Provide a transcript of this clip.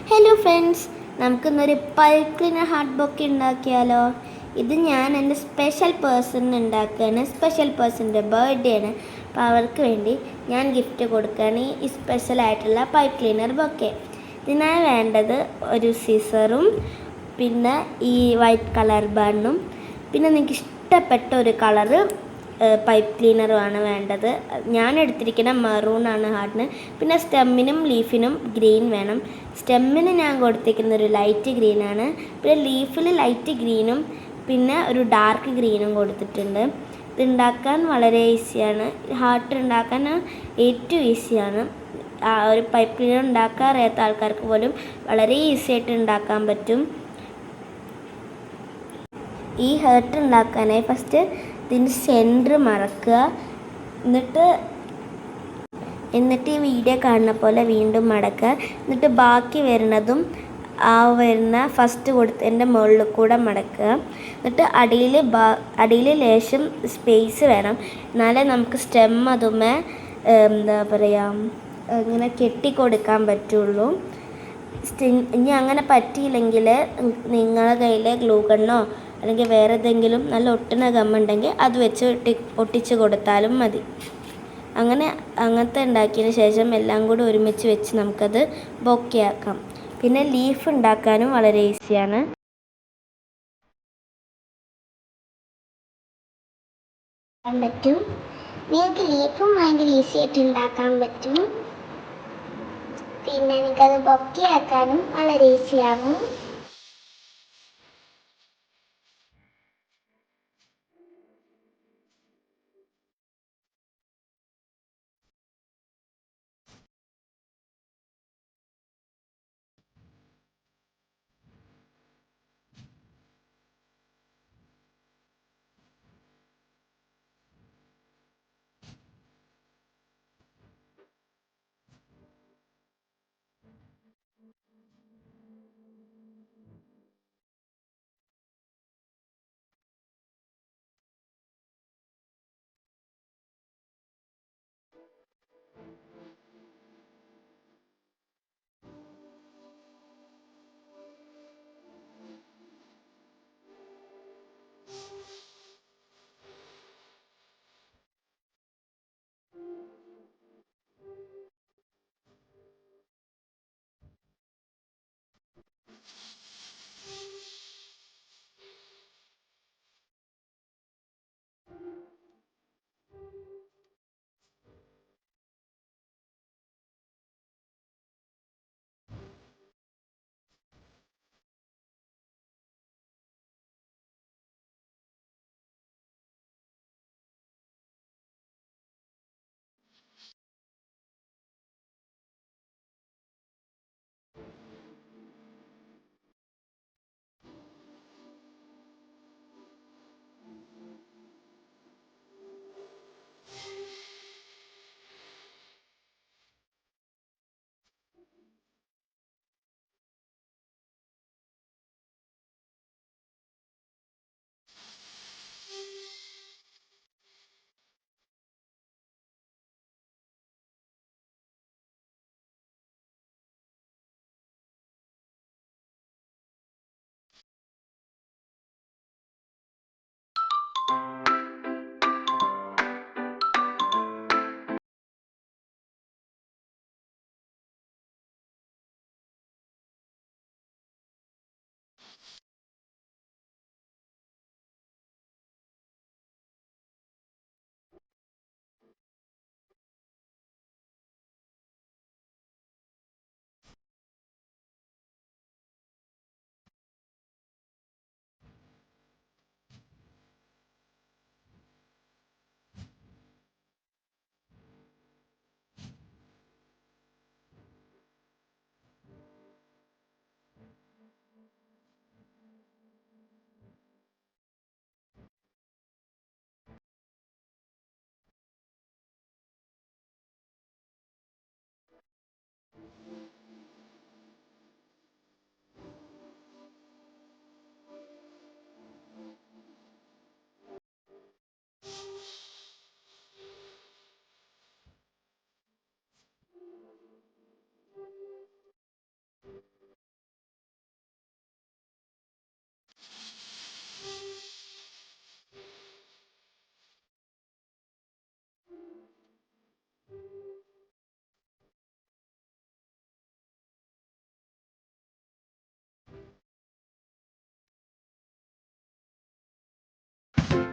Hello friends, നമുക്കിന്നൊരു pulp cleaner heart bouquet ഉണ്ടാക്കിയാലോ. ഇത് ഞാൻ എൻ്റെ സ്പെഷ്യൽ പേഴ്സണിന് ഉണ്ടാക്കുകയാണ്. സ്പെഷ്യൽ പേഴ്സണിൻ്റെ ബർത്ത്ഡേ ആണ്. അപ്പോൾ അവർക്ക് വേണ്ടി ഞാൻ ഗിഫ്റ്റ് കൊടുക്കുകയാണ് ഈ സ്പെഷ്യലായിട്ടുള്ള പൈപ്പ് ക്ലീനർ ബൊക്കെ. ഇതിനായി വേണ്ടത് ഒരു സിസറും പിന്നെ ഈ വൈറ്റ് കളർ ബണ്ണും പിന്നെ നിങ്ങൾക്ക് ഇഷ്ടപ്പെട്ട ഒരു കളറ് പൈപ്പ് ക്ലീനറുമാണ് വേണ്ടത്. ഞാൻ എടുത്തിരിക്കുന്ന മെറൂണാണ് ഹാർട്ടിന്. പിന്നെ സ്റ്റെമ്മിനും ലീഫിനും ഗ്രീൻ വേണം. സ്റ്റെമ്മിന് ഞാൻ കൊടുത്തിരിക്കുന്ന ഒരു ലൈറ്റ് ഗ്രീനാണ്. പിന്നെ ലീഫിൽ ലൈറ്റ് ഗ്രീനും പിന്നെ ഒരു ഡാർക്ക് ഗ്രീനും കൊടുത്തിട്ടുണ്ട്. ഇത് ഉണ്ടാക്കാൻ വളരെ ഈസിയാണ്. ഹാർട്ട് ഉണ്ടാക്കാൻ ഏറ്റവും ഈസിയാണ്. ഒരു പൈപ്പ് ക്ലീനർ ഉണ്ടാക്കാൻ അറിയാത്ത ആൾക്കാർക്ക് പോലും വളരെ ഈസി ആയിട്ട് ഉണ്ടാക്കാൻ പറ്റും. ഈ ഹാർട്ട് ഉണ്ടാക്കാനായി ഫസ്റ്റ് ഇതിൻ്റെ സെൻറ്റർ മറക്കുക. എന്നിട്ട് ഈ വീഡിയോ കാണുന്ന പോലെ വീണ്ടും മടക്കുക. എന്നിട്ട് ബാക്കി വരുന്നതും വരുന്ന ഫസ്റ്റ് കൊടുത്തതിൻ്റെ മുകളിൽ കൂടെ മടക്കുക. എന്നിട്ട് അടിയിൽ ലേശം സ്പേസ് വേണം, എന്നാലേ നമുക്ക് സ്റ്റെം അതുമേ എന്താ പറയുക ഇങ്ങനെ കെട്ടിക്കൊടുക്കാൻ പറ്റുള്ളൂ. ഇനി അങ്ങനെ പറ്റിയില്ലെങ്കിൽ നിങ്ങളുടെ കയ്യിൽ ഗ്ലൂ ഗണ്ണോ അല്ലെങ്കിൽ വേറെ ഏതെങ്കിലും നല്ല ഒട്ടുന്ന ഗമ്മുണ്ടെങ്കിൽ അത് വെച്ച് ഒട്ടിച്ച് കൊടുത്താലും മതി. അങ്ങനത്തെ ഉണ്ടാക്കിയതിന് ശേഷം എല്ലാം കൂടി ഒരുമിച്ച് വെച്ച് നമുക്കത് ബൊക്കെയാക്കാം. പിന്നെ ലീഫ് ഉണ്ടാക്കാനും വളരെ ഈസിയാണ്. പറ്റും നിങ്ങൾക്ക് ലീഫും ഭയങ്കര ഈസി ആയിട്ട് ഉണ്ടാക്കാൻ പറ്റും. പിന്നെ എനിക്കത് ബൊക്കെയാക്കാനും വളരെ ഈസിയാകും.